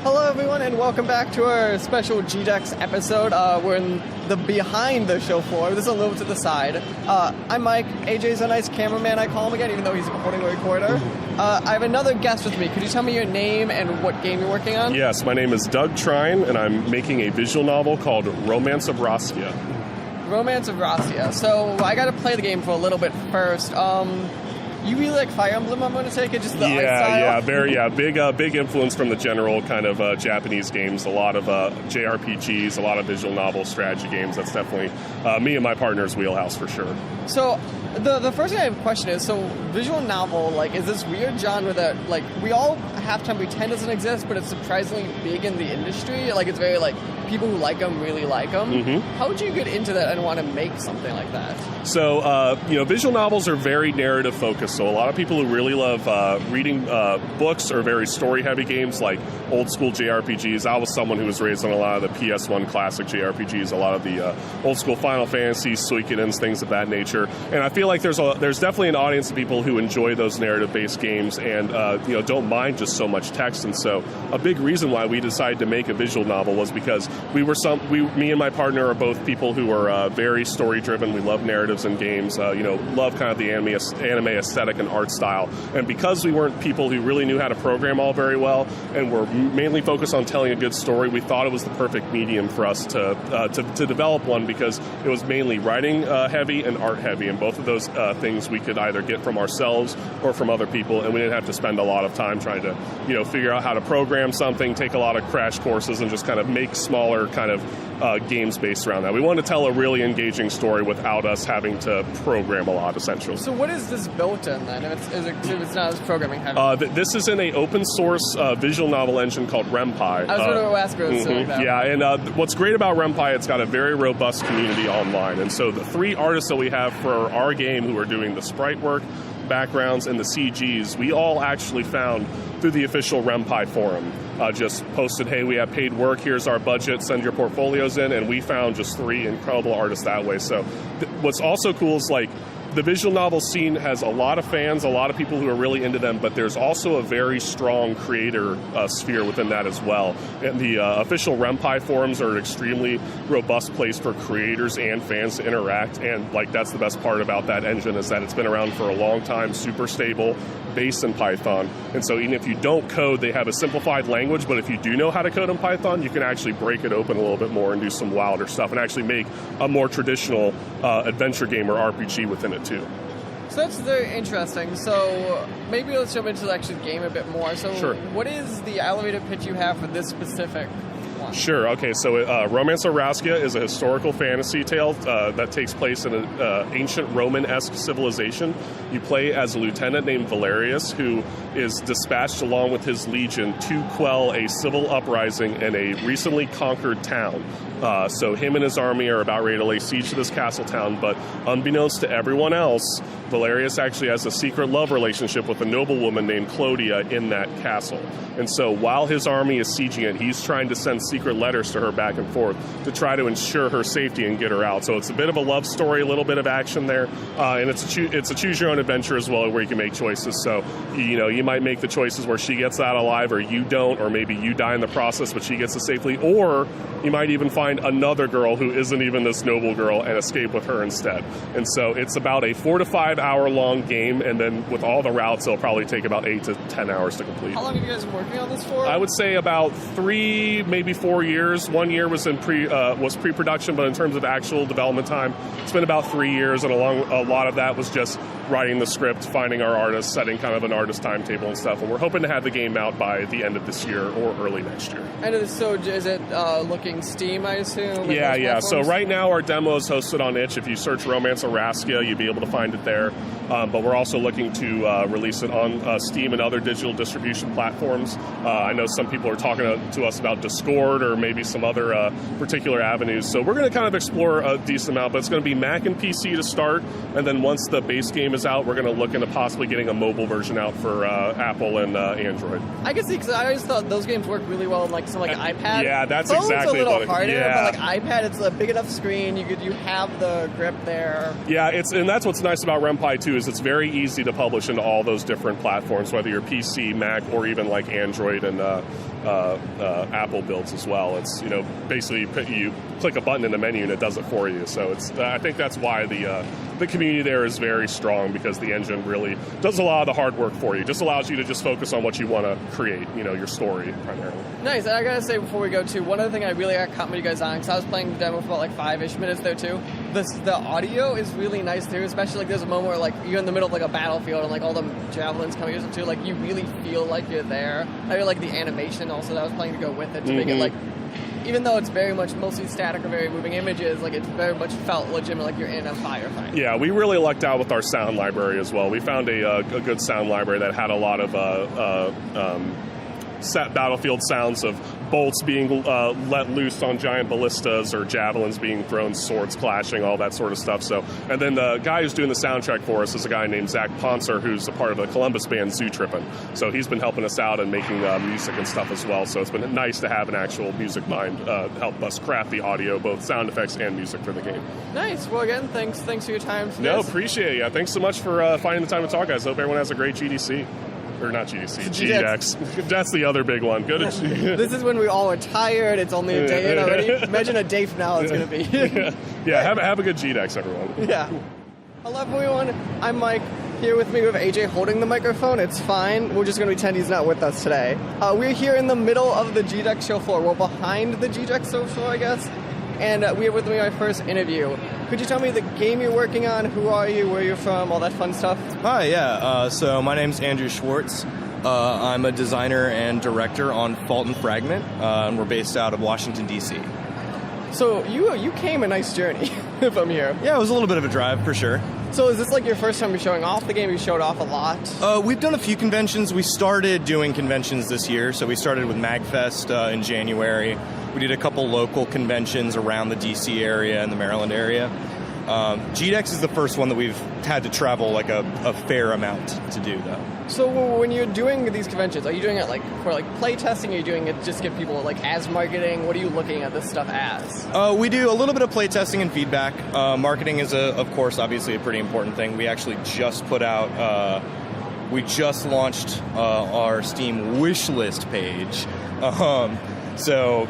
Hello everyone and welcome back to our special GDEX episode. We're in the behind the show floor. This is a little to the side. I'm Mike. AJ's a nice cameraman, I call him again, even though he's holding a recorder. I have another guest with me. Could you tell me your name and what game you're working on? Yes, my name is Doug Trine, and I'm making a visual novel called Romance of Raskya. Romance of Raskya. So I got to play the game for a little bit first. You really like Fire Emblem, I'm going to take it, just the art style? Big influence from the general kind of Japanese games. A lot of JRPGs, a lot of visual novel strategy games. That's definitely me and my partner's wheelhouse for sure. So the first thing I have a question is, so visual novel, like, is this weird genre that, like, we all half time pretend doesn't exist, but it's surprisingly big in the industry? Like, it's very, like, people who like them really like them. Mm-hmm. How would you get into that and want to make something like that? So, visual novels are very narrative focused. So a lot of people who really love reading books or very story-heavy games like old school JRPGs. I was someone who was raised on a lot of the PS1 classic JRPGs, a lot of the old school Final Fantasy, Suikodens, things of that nature. And I feel like there's definitely an audience of people who enjoy those narrative-based games and don't mind just so much text. And so a big reason why we decided to make a visual novel was because me and my partner are both people who are very story-driven. We love narratives in games, love kind of the anime aesthetic and art style. And because we weren't people who really knew how to program all very well and were mainly focused on telling a good story, we thought it was the perfect medium for us to develop one, because it was mainly writing heavy and art heavy. And both of those things we could either get from ourselves or from other people, and we didn't have to spend a lot of time trying to figure out how to program something, take a lot of crash courses, and just kind of make smaller kind of games based around that. We wanted to tell a really engaging story without us having to program a lot, essentially. So what is this built in then, if it's not as programming heavy? This is in an open source visual novel engine called Ren'Py. I was going to ask about something like that. Yeah, and what's great about Ren'Py, it's got a very robust community online. And so the 3 artists that we have for our game who are doing the sprite work, backgrounds, and the CGs, we all actually found through the official Ren'Py forum. Just posted, hey, we have paid work, here's our budget, send your portfolios in, and we found just 3 incredible artists that way. So what's also cool is, like, the visual novel scene has a lot of fans, a lot of people who are really into them, but there's also a very strong creator sphere within that as well. And the official Ren'Py forums are an extremely robust place for creators and fans to interact, and that's the best part about that engine, is that it's been around for a long time, super stable, based in Python. And so even if you don't code, they have a simplified language, but if you do know how to code in Python, you can actually break it open a little bit more and do some wilder stuff and actually make a more traditional adventure game or RPG within it too. So that's very interesting. So maybe let's jump into the actual game a bit more. So Sure. What is the elevator pitch you have for this specific one? Sure. Okay, so Romance of Raskya is a historical fantasy tale that takes place in an ancient Roman-esque civilization. You play as a lieutenant named Basileus, who is dispatched along with his legion to quell a civil uprising in a recently conquered town. So him and his army are about ready to lay siege to this castle town, but unbeknownst to everyone else, Basileus actually has a secret love relationship with a noblewoman named Clodia in that castle. And so while his army is sieging it, he's trying to send secret letters to her back and forth to try to ensure her safety and get her out. So it's a bit of a love story, a little bit of action there, and it's a choose-your-own adventure as well, where you can make choices. So you might make the choices where she gets out alive, or you don't, or maybe you die in the process, but she gets it safely, or you might even find another girl who isn't even this noble girl and escape with her instead. And so it's about a 4 to 5 hour long game, and then with all the routes, it'll probably take about 8 to 10 hours to complete. How long have you guys been working on this for? I would say about 3, maybe 4 years. 1 year was in pre-production, but in terms of actual development time, it's been about 3 years, and a lot of that was just writing the script, finding our artists, setting kind of an artist timetable and stuff. And we're hoping to have the game out by the end of this year or early next year. And so is it looking Steam, I assume? Yeah. So right now our demo is hosted on itch. If you search Romance of Raskya, you'll be able to find it there. But we're also looking to release it on Steam and other digital distribution platforms. I know some people are talking to us about Discord or maybe some other particular avenues. So we're going to kind of explore a decent amount, but it's going to be Mac and PC to start. And then once the base game is out, we're going to look into possibly getting a mobile version out for Apple and Android. I can see, because I always thought those games work really well on something like iPad. Yeah, that's Phone's exactly a little what it, harder, yeah. But like iPad, it's a big enough screen. You have the grip there. Yeah, and that's what's nice about Ren'Py too, is it's very easy to publish into all those different platforms, whether you're PC, Mac, or even like Android and Apple builds as well. It's basically you click a button in the menu and it does it for you. So it's I think that's why the community there is very strong, because the engine really does a lot of the hard work for you. Just allows you to just focus on what you want to create. Your story primarily. Nice. And I gotta say before we go too, one other thing I really got caught you guys on, because I was playing the demo for about like 5-ish minutes there too. The audio is really nice too, especially like there's a moment where like you're in the middle of like a battlefield and like all the javelins coming at you too. Like you really feel like you're there. I really like the animation also that I was playing to go with it to make it like, even though it's very much mostly static or very moving images, like it's very much felt legitimate, like you're in a firefight. Yeah, we really lucked out with our sound library as well. We found a good sound library that had a lot of set battlefield sounds of bolts being let loose on giant ballistas or javelins being thrown, swords clashing, all that sort of stuff. So, and then the guy who's doing the soundtrack for us is a guy named Zach Ponser, who's a part of the Columbus band Zoo Trippin'. So he's been helping us out and making music and stuff as well. So it's been nice to have an actual music mind help us craft the audio, both sound effects and music for the game. Nice. Well, again, thanks for your time. No, appreciate it. Yeah, thanks so much for finding the time to talk, guys. Hope everyone has a great GDC. Or not GDC, GDEX. That's the other big one. Go to This is when we all are tired. It's only a day in already. Imagine a day from now it's going to be. Yeah, have a good GDEX, everyone. Yeah. Hello, everyone. I'm Mike. Here with me, we have AJ holding the microphone. It's fine. We're just going to pretend he's not with us today. We're here in the middle of the GDEX show floor. We're behind the GDEX show floor, I guess. And we have with me my first interview. Could you tell me the game you're working on? Who are you? Where you're from? All that fun stuff. Hi, yeah. So my name's Andrew Schwartz. I'm a designer and director on Fault and Fragment, and we're based out of Washington, D.C. So you came a nice journey from here. Yeah, it was a little bit of a drive, for sure. So is this like your first time you're showing off the game? You showed off a lot? We've done a few conventions. We started doing conventions this year. So we started with MagFest in January. We did a couple local conventions around the D.C. area and the Maryland area. GDEX is the first one that we've had to travel like a fair amount to do, though. So when you're doing these conventions, are you doing it like for like play testing? Are you doing it just to give people like as marketing? What are you looking at this stuff as? We do a little bit of play testing and feedback. Marketing is, of course, obviously a pretty important thing. We actually just put out, we just launched our Steam wish list page. So,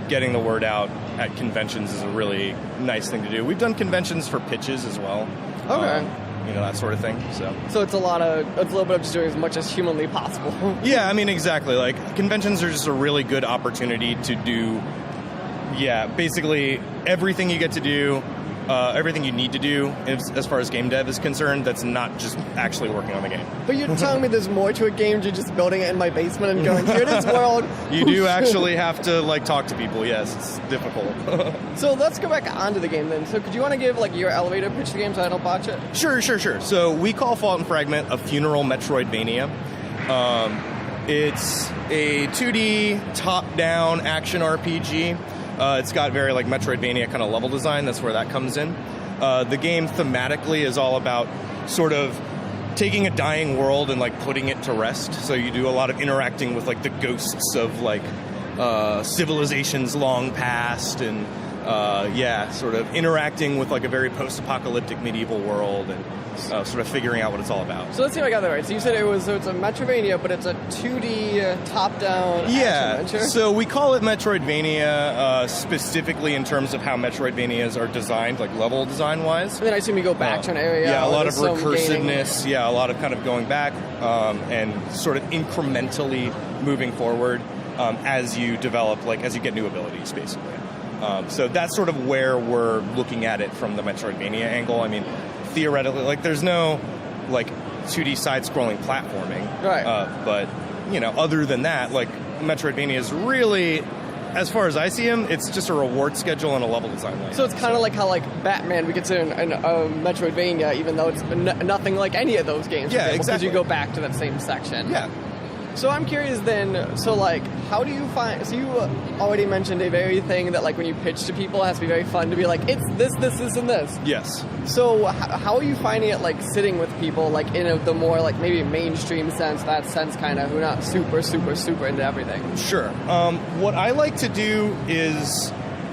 getting the word out at conventions is a really nice thing to do. We've done conventions for pitches as well. Okay. That sort of thing. So it's a little bit of just doing as much as humanly possible. Yeah, I mean, exactly. Like, conventions are just a really good opportunity to do, basically everything you get to do, everything you need to do as far as game dev is concerned, that's not just actually working on the game. But you're telling me there's more to a game than just building it in my basement and going, here it is, world. You do actually have to, talk to people. Yes, it's difficult. So let's go back onto the game then. So could you want to give, your elevator pitch to the game so I don't botch it? Sure. So we call Fault and Fragment a funeral Metroidvania. It's a 2D top-down action RPG. It's got very Metroidvania kind of level design. That's where that comes in. The game thematically is all about sort of taking a dying world and putting it to rest. So you do a lot of interacting with the ghosts of civilizations long past, and sort of interacting with a very post-apocalyptic medieval world, and sort of figuring out what it's all about. So let's see if I got that right. So you said it's a Metroidvania, but it's a 2D top-down action adventure? So we call it Metroidvania specifically in terms of how Metroidvanias are designed, level design-wise. And then I assume you go back to an area. Yeah, a lot of recursiveness. Yeah, a lot of kind of going back and sort of incrementally moving forward as you develop, as you get new abilities, basically. So that's sort of where we're looking at it from the Metroidvania angle. I mean, theoretically, there's no 2D side-scrolling platforming, right? But other than that, Metroidvania is really, as far as I see them, it's just a reward schedule and a level design. So it's kind of like how Batman we consider a Metroidvania, even though it's nothing like any of those games. Yeah, exactly. Because you go back to that same section. Yeah. So I'm curious then, how do you find, so you already mentioned a very thing that when you pitch to people, it has to be very fun to be it's this, and this. Yes. So how are you finding it sitting with people in the more maybe mainstream sense, that sense kind of, who are not super, super, super into everything? Sure. What I like to do is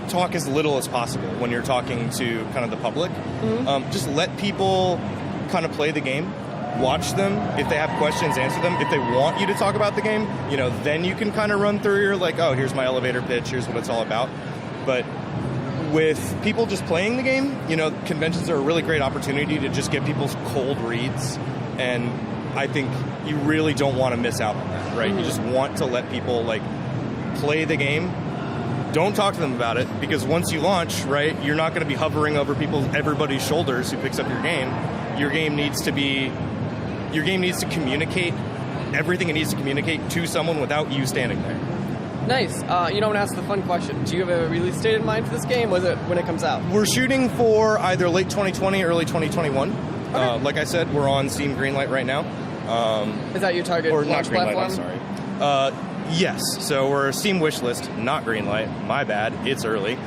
talk as little as possible when you're talking to kind of the public. Mm-hmm. Just let people kind of play the game. watch them. If they have questions, answer them. If they want you to talk about the game, then you can kind of run through your, like, oh, here's my elevator pitch, here's what it's all about. But with people just playing the game, conventions are a really great opportunity to just get people's cold reads, and I think you really don't want to miss out on that, right? Mm-hmm. You just want to let people, like, play the game. Don't talk to them about it, because once you launch, right, you're not going to be hovering over everybody's shoulders who picks up your game. Your game needs to communicate everything it needs to communicate to someone without you standing there. Nice. I'm going to ask the fun question. Do you have a release date in mind for this game? Was it when it comes out? We're shooting for either late 2020, early 2021. Okay. Like I said, we're on Steam Greenlight right now. Is that your target launch platform? I'm sorry. Yes. So we're Steam wishlist, not Greenlight. My bad. It's early.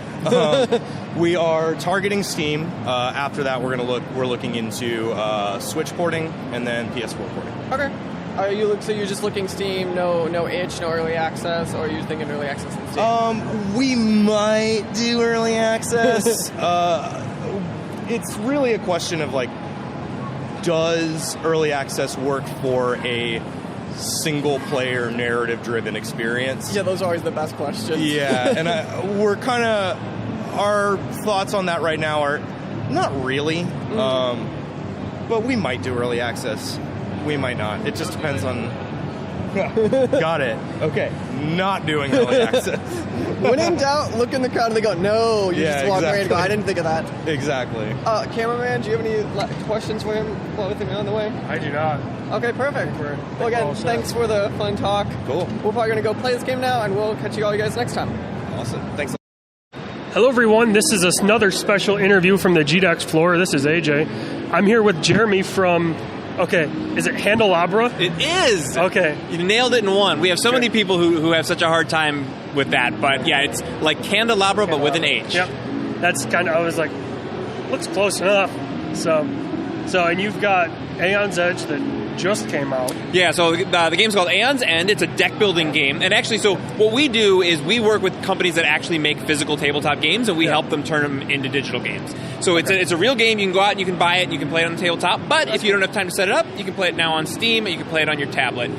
We are targeting Steam. After that, we're looking into Switch porting and then PS4 porting. Okay. So you're just looking Steam, no itch, no early access, or are you thinking early access on Steam? We might do early access. It's really a question of, like, does early access work for a single-player, narrative-driven experience? Yeah, those are always the best questions. Yeah, and our thoughts on that right now are not really, but we might do early access. We might not. It just depends on... Got it. Okay. Not doing early access. When in doubt, look in the crowd and they go, no, you just walk away and go, I didn't think of that. Exactly. Cameraman, do you have any questions for him while we're on the way? I do not. Okay, perfect. Well, again, thanks for the fun talk. Cool. We're probably going to go play this game now, and we'll catch you guys next time. Awesome. Thanks. Hello, everyone. This is another special interview from the GDEX floor. This is AJ. I'm here with Jeremy from... Okay, is it Handelabra? It is! Okay. You nailed it in one. We have so many people who have such a hard time with that, but yeah, it's like Handelabra, but with an H. Yep. That's kind of, I was like, looks close enough. So, and you've got Aeon's Edge that just came out. Yeah, so the game's called Aeon's End. It's a deck building game. And actually, so what we do is we work with companies that actually make physical tabletop games, and we help them turn them into digital games. So it's a real game. You can go out and you can buy it and you can play it on the tabletop. But if you don't have time to set it up, you can play it now on Steam and you can play it on your tablet.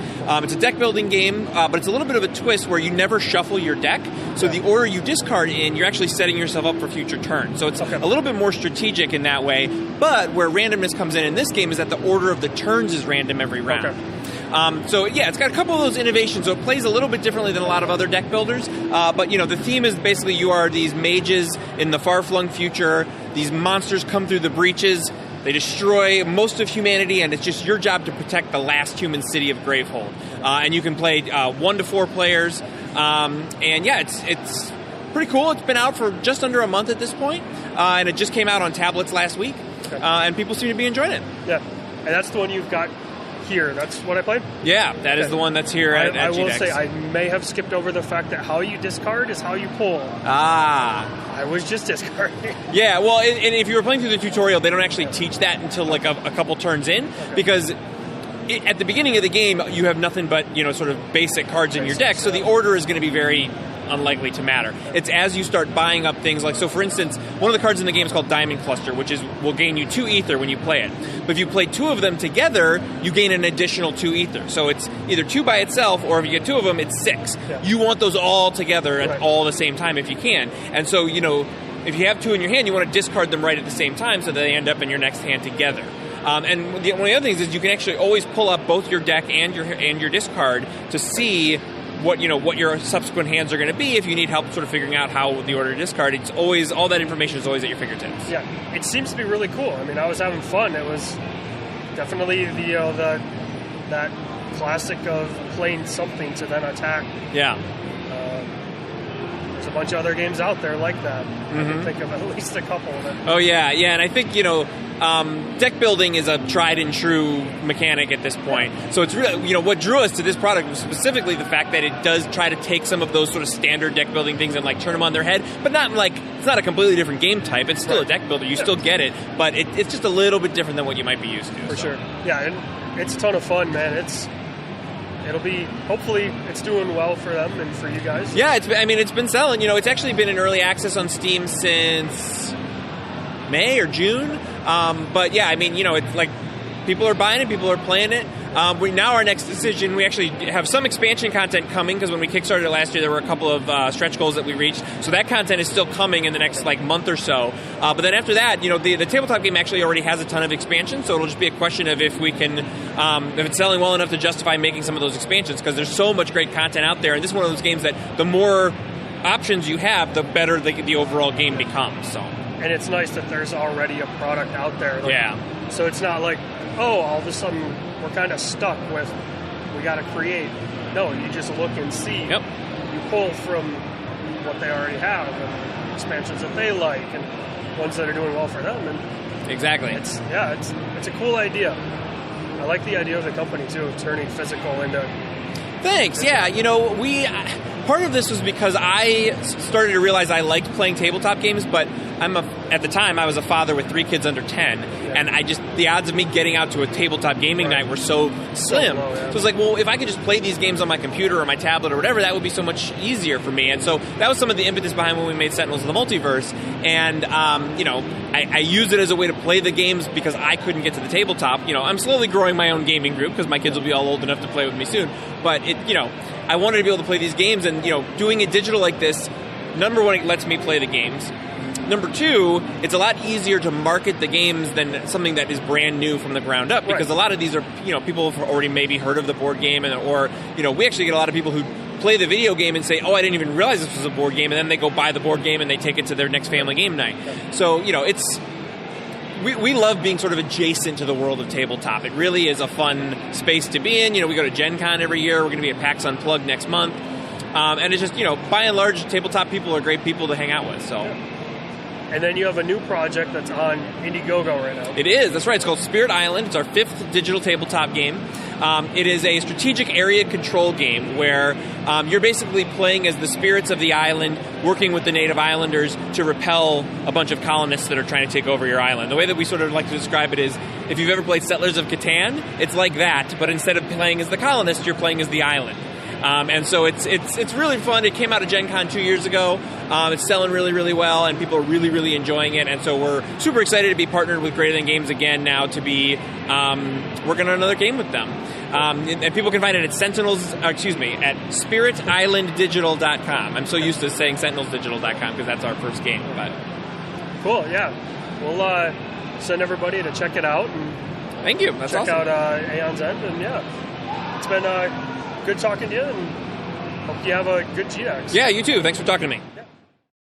It's a deck building game, but it's a little bit of a twist where you never shuffle your deck. So the order you discard in, you're actually setting yourself up for future turns. So it's a little bit more strategic in that way. But where randomness comes in this game is that the order of the turns is random every round. It's got a couple of those innovations. So it plays a little bit differently than a lot of other deck builders. But the theme is basically you are these mages in the far-flung future. These monsters come through the breaches. They destroy most of humanity, and it's just your job to protect the last human city of Gravehold. And you can play 1 to 4 players. It's pretty cool. It's been out for just under a month at this point, and it just came out on tablets last week. And people seem to be enjoying it. Yeah, and that's the one you've got here. That's what I played? Yeah, that is the one that's here at I will GDEX. say, I may have skipped over the fact that how you discard is how you pull. I was just discarding. Yeah, well, and if you were playing through the tutorial, they don't actually teach that until like a couple turns in, because at the beginning of the game, you have nothing but, sort of basic cards in your deck, so the order is going to be very unlikely to matter. It's as you start buying up things like, so for instance, one of the cards in the game is called Diamond Cluster, which will gain you 2 ether when you play it. But if you play 2 of them together, you gain an additional 2 ether. So it's either 2 by itself, or if you get 2 of them, it's 6. Yeah. You want those all together at all the same time if you can. And so, if you have 2 in your hand, you want to discard them right at the same time so that they end up in your next hand together. And one of the other things is you can actually always pull up both your deck and your discard to see what your subsequent hands are going to be if you need help sort of figuring out how the order to discard. It's always, all that information is always at your fingertips. Yeah, it seems to be really cool. I mean, I was having fun. It was definitely that classic of playing something to then attack. Yeah. There's a bunch of other games out there like that. I can think of at least a couple of them. Oh, yeah, and I think, deck building is a tried and true mechanic at this point. So it's really, what drew us to this product was specifically the fact that it does try to take some of those sort of standard deck building things and like turn them on their head, but not like, it's not a completely different game type. It's still a deck builder. You still get it, but it's just a little bit different than what you might be used to. For sure. Yeah, and it's a ton of fun, man. It'll be, hopefully, it's doing well for them and for you guys. Yeah, it's been selling. It's actually been in early access on Steam since May or June. But yeah, it's like people are buying it, people are playing it. Now our next decision, we actually have some expansion content coming, because when we kickstarted it last year, there were a couple of stretch goals that we reached. So that content is still coming in the next month or so. But then after that, the tabletop game actually already has a ton of expansion. So it'll just be a question of if we can, if it's selling well enough to justify making some of those expansions, because there's so much great content out there. And this is one of those games that the more options you have, the better the overall game becomes. So. And it's nice that there's already a product out there. Yeah. So it's not like, oh, all of a sudden we're kind of stuck with, we got to create. No, you just look and see. Yep. You pull from what they already have, and expansions that they like, and ones that are doing well for them. And exactly. It's a cool idea. I like the idea of the company too, of turning physical into. Thanks. Yeah, part of this was because I started to realize I liked playing tabletop games, but at the time I was a father with 3 kids under 10, and the odds of me getting out to a tabletop gaming night were so slim. Low, yeah. So it was like, well, if I could just play these games on my computer or my tablet or whatever, that would be so much easier for me. And so that was some of the impetus behind when we made Sentinels of the Multiverse. And I used it as a way to play the games because I couldn't get to the tabletop. I'm slowly growing my own gaming group because my kids will be all old enough to play with me soon. But I wanted to be able to play these games, and doing it digital like this, number one, it lets me play the games. Number two, it's a lot easier to market the games than something that is brand new from the ground up, because a lot of these are, people have already maybe heard of the board game, or we actually get a lot of people who play the video game and say, oh, I didn't even realize this was a board game, and then they go buy the board game and they take it to their next family game night. So, we love being sort of adjacent to the world of tabletop. It really is a fun space to be in. We go to Gen Con every year. We're going to be at PAX Unplugged next month. And it's just, by and large, tabletop people are great people to hang out with. So. And then you have a new project that's on Indiegogo right now. It is. That's right. It's called Spirit Island. It's our 5th digital tabletop game. It is a strategic area control game where you're basically playing as the spirits of the island, working with the native islanders to repel a bunch of colonists that are trying to take over your island. The way that we sort of like to describe it is, if you've ever played Settlers of Catan, it's like that, but instead of playing as the colonists, you're playing as the island. And so it's really fun. It came out of Gen Con 2 years ago. It's selling really, really well, and people are really, really enjoying it. And so we're super excited to be partnered with Greater Than Games again now to be working on another game with them. And people can find it at at spiritislanddigital.com. I'm so used to saying sentinelsdigital.com because that's our first game. But cool, yeah. We'll send everybody to check it out. And thank you. That's check awesome. out Aeon's End, and it's been good talking to you, and hope you have a good GDEX. Yeah, you too. Thanks for talking to me.